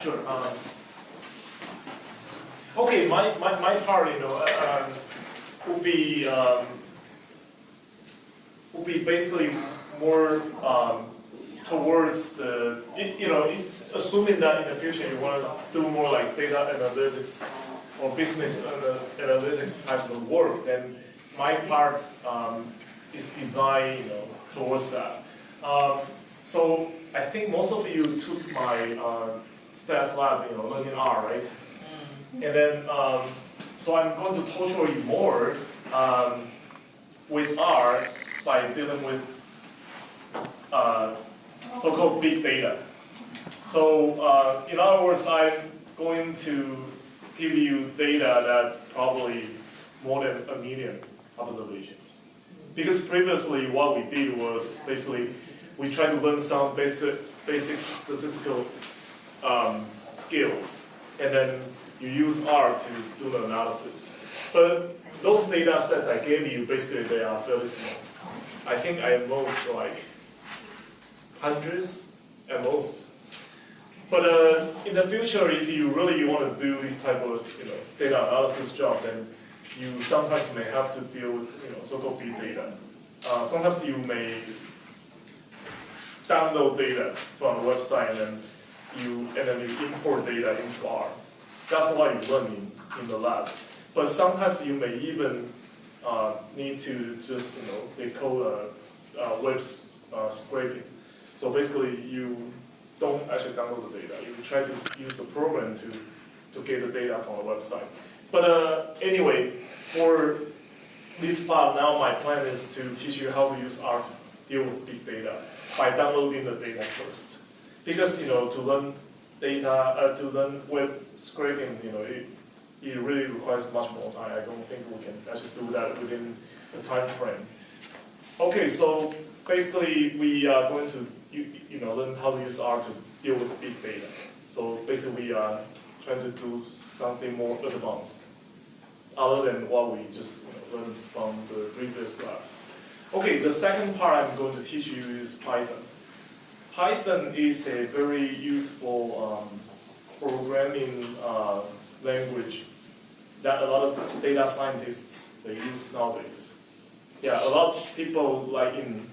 Sure. Okay, my part, would be basically more towards the, assuming that in the future you want to do more like data analytics or business analytics types of work, then my part is designed, towards that. So I think most of you took my stats lab, learning R, right? And then, so I'm going to torture you more with R by dealing with so-called big data. So in other words, I'm going to give you data that probably more than 1 million observations. Because previously what we did was basically we tried to learn some basic statistical skills, and then you use R to do the analysis. But those data sets I gave you, basically they are fairly small. I think at most like hundreds at most. But in the future, if you really want to do this type of data analysis job, then you sometimes may have to deal with so-called big data. Sometimes you may download data from a website and then you import data into R. That's what you learn in the lab. But sometimes you may even need to just they call web scraping. So basically you don't actually download the data. You try to use the program to get the data from the website. But anyway, for this part now, my plan is to teach you how to use R to deal with big data by downloading the data first. Because to learn data, to learn web scraping, it really requires much more time. I don't think we can actually do that within the time frame. Okay, so basically we are going to learn how to use R to deal with big data. So basically we are trying to do something more advanced, other than what we just learned from the previous labs. Okay, the second part I'm going to teach you is Python. Python is a very useful programming language that a lot of data scientists they use nowadays. Yeah, a lot of people like in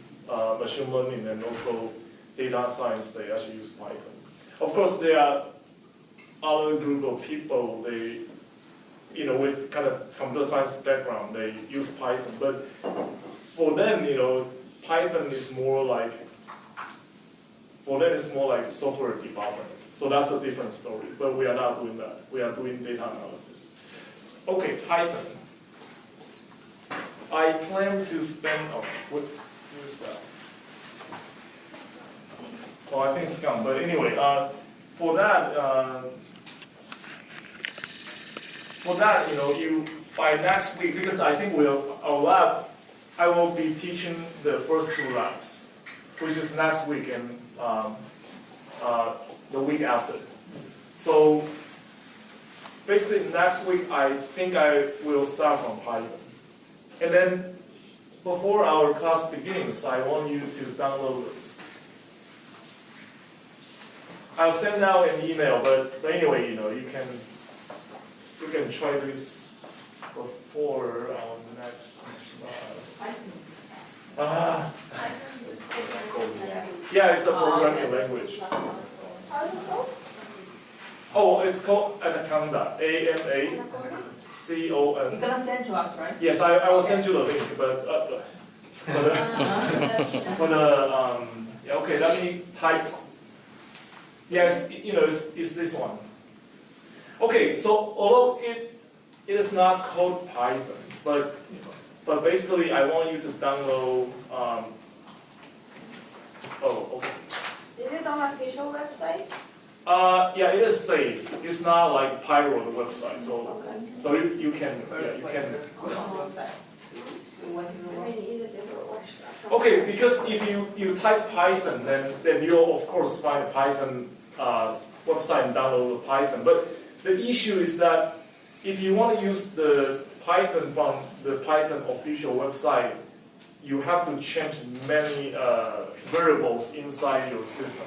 machine learning and also data science, they actually use Python. Of course, there are other group of people, they, with kind of computer science background, they use Python. But for them, Python is more like, software development. So that's a different story. But we are not doing that. We are doing data analysis. Okay, Python. I plan to spend, what is that? Well, I think it's gone. But anyway, for that, you by next week, because I think our lab, I will be teaching the first 2 labs, which is next week and the week after. So basically next week, I think I will start from Python. And then before our class begins, I want you to download this. I'll send out an email, but anyway, you can try this before our next class. Yeah, it's a programming language. Oh, it's called Anaconda. AMACON. You're gonna send to us, right? Yes, I will send you the link, but yeah, okay, let me type. Yes, it's this one. Okay, so although it is not called Python, but basically I want you to download. Okay. Is it on official website? Yeah, it is safe. It's not like Pyro, the website. So, Okay. so you can. Okay, because if you type Python, then you'll of course find a Python website and download the Python. But the issue is that if you want to use the Python from the Python official website, you have to change many variables inside your system.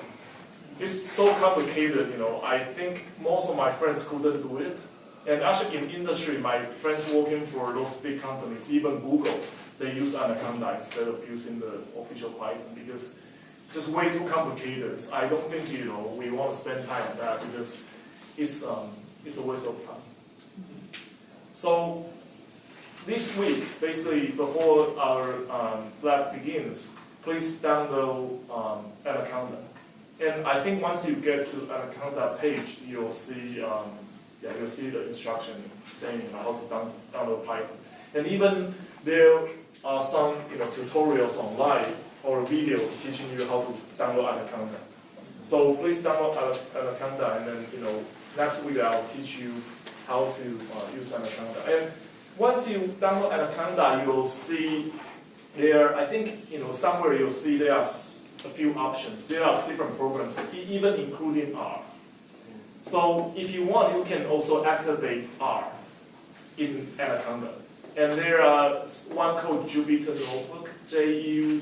it's so complicated, you know. I think most of my friends couldn't do it. And actually in industry, my friends working for those big companies, even Google, they use Anaconda instead of using the official Python because just way too complicated. I don't think, you know, we want to spend time on that because it's a waste of time. So this week, basically before our lab begins, please download Anaconda. And I think once you get to Anaconda page, you'll see you'll see the instruction saying how to download Python. And even there are some tutorials online or videos teaching you how to download Anaconda. So please download Anaconda, and then next week I'll teach you how to use Anaconda. And once you download Anaconda, you will see there. I think somewhere you'll see there are a few options. There are different programs, even including R. So if you want, you can also activate R in Anaconda. And there are one called Jupyter Notebook, JUPYTER,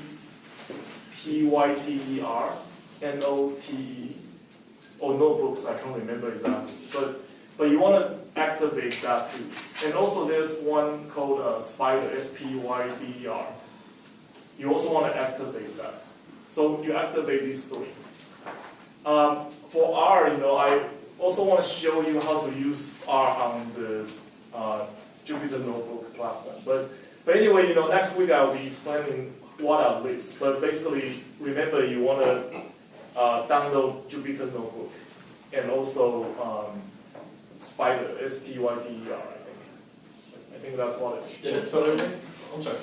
or notebooks, I can't remember exactly. But you want to activate that too. And also there's one called Spyder, SPYDER. You also want to activate that. So you activate these three. For R, I also want to show you how to use R on the Jupyter Notebook platform. But anyway, next week I'll be explaining what are lists. But basically, remember you want to download Jupyter Notebook and also Spyder, SPYDER, I think. I think that's what it is. Yeah, spell everything? I'm sorry.